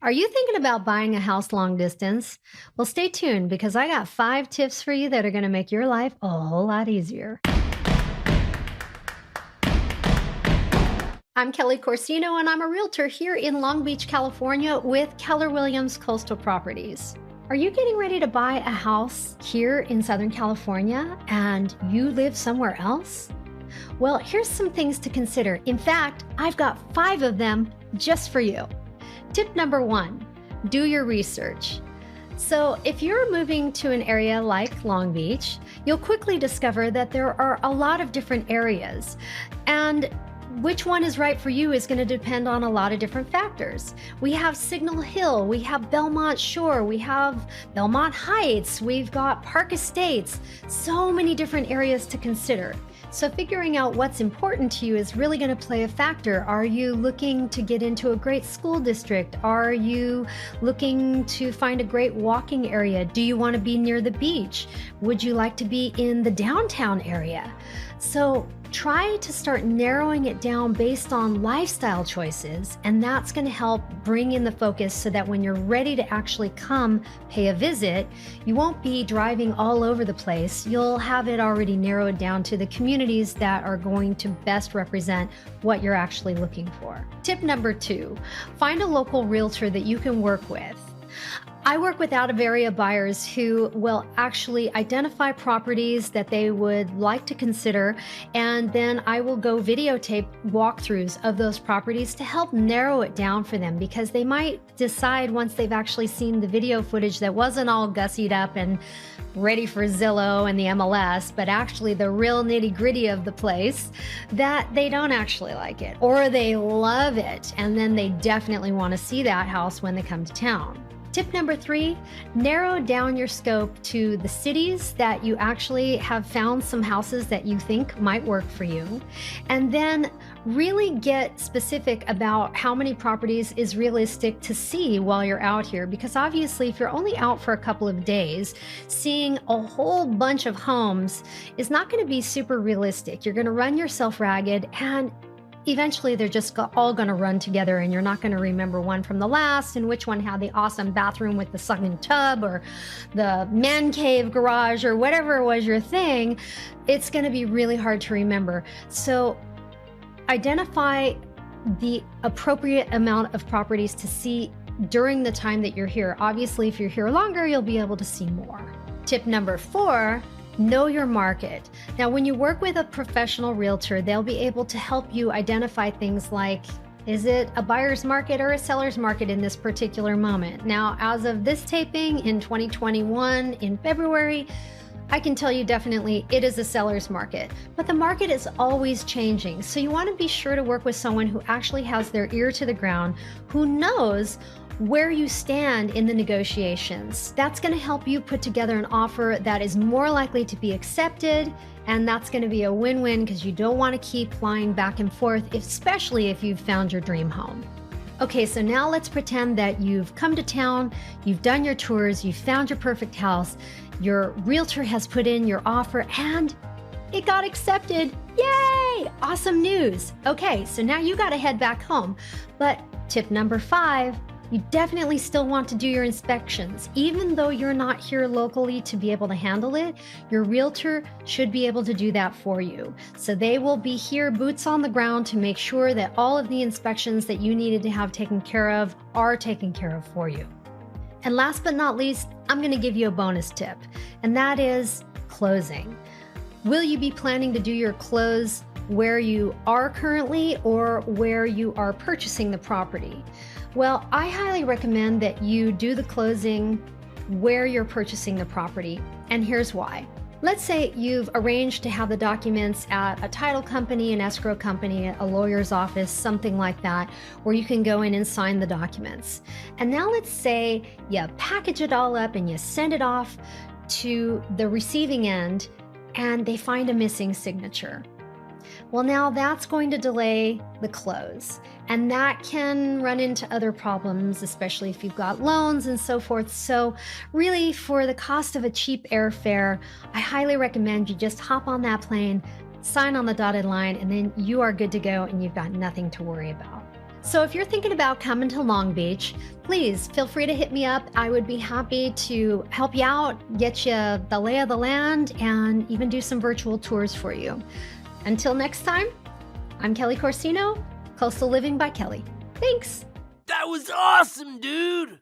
Are you thinking about buying a house long distance? Well, stay tuned because I got 5 tips for you that are going to make your life a whole lot easier. I'm Kelly Corsino, and I'm a realtor here in Long Beach, California with Keller Williams Coastal Properties. Are you getting ready to buy a house here in Southern California and you live somewhere else? Well, here's some things to consider. In fact, I've got 5 of them just for you. Tip number 1, do your research. So if you're moving to an area like Long Beach, you'll quickly discover that there are a lot of different areas. And which one is right for you is going to depend on a lot of different factors. We have Signal Hill, we have Belmont Shore, we have Belmont Heights, we've got Park Estates, so many different areas to consider. So figuring out what's important to you is really going to play a factor. Are you looking to get into a great school district? Are you looking to find a great walking area? Do you want to be near the beach? Would you like to be in the downtown area? So try to start narrowing it down based on lifestyle choices, and that's going to help bring in the focus so that when you're ready to actually come pay a visit, you won't be driving all over the place. You'll have it already narrowed down to the communities that are going to best represent what you're actually looking for. Tip number 2, find a local realtor that you can work with. I work with out-of-area buyers who will actually identify properties that they would like to consider, and then I will go videotape walkthroughs of those properties to help narrow it down for them, because they might decide once they've actually seen the video footage that wasn't all gussied up and ready for Zillow and the MLS, but actually the real nitty-gritty of the place, that they don't actually like it, or they love it, and then they definitely want to see that house when they come to town. Tip number 3, narrow down your scope to the cities that you actually have found some houses that you think might work for you. And then really get specific about how many properties is realistic to see while you're out here. Because obviously, if you're only out for a couple of days, seeing a whole bunch of homes is not going to be super realistic. You're going to run yourself ragged, and eventually they're just all going to run together, and you're not going to remember one from the last and which one had the awesome bathroom with the sunken tub or the man cave garage or whatever was your thing. It's going to be really hard to remember. So identify the appropriate amount of properties to see during the time that you're here. Obviously, if you're here longer, you'll be able to see more. Tip number 4, know your market. Now, when you work with a professional realtor, they'll be able to help you identify things like, is it a buyer's market or a seller's market in this particular moment? Now, as of this taping in 2021, in February, I can tell you definitely it is a seller's market, but the market is always changing. So you want to be sure to work with someone who actually has their ear to the ground, who knows where you stand in the negotiations. That's going to help you put together an offer that is more likely to be accepted, and that's going to be a win-win because you don't want to keep flying back and forth, especially if you've found your dream home. Okay, so now let's pretend that you've come to town, you've done your tours, you've found your perfect house, your realtor has put in your offer, and it got accepted. Yay! Awesome news. Okay, so now you got to head back home. But tip number 5, you definitely still want to do your inspections. Even though you're not here locally to be able to handle it, your realtor should be able to do that for you. So they will be here, boots on the ground, to make sure that all of the inspections that you needed to have taken care of are taken care of for you. And last but not least, I'm going to give you a bonus tip, and that is closing. Will you be planning to do your close where you are currently or where you are purchasing the property? Well, I highly recommend that you do the closing where you're purchasing the property, and here's why. Let's say you've arranged to have the documents at a title company, an escrow company, a lawyer's office, something like that, where you can go in and sign the documents. And now let's say you package it all up and you send it off to the receiving end, and they find a missing signature. Well, now that's going to delay the close, and that can run into other problems, especially if you've got loans and so forth. So really, for the cost of a cheap airfare, I highly recommend you just hop on that plane, sign on the dotted line, and then you are good to go and you've got nothing to worry about. So if you're thinking about coming to Long Beach, please feel free to hit me up. I would be happy to help you out, get you the lay of the land, and even do some virtual tours for you. Until next time, I'm Kelly Corsino, Coastal Living by Kelly. Thanks. That was awesome, dude!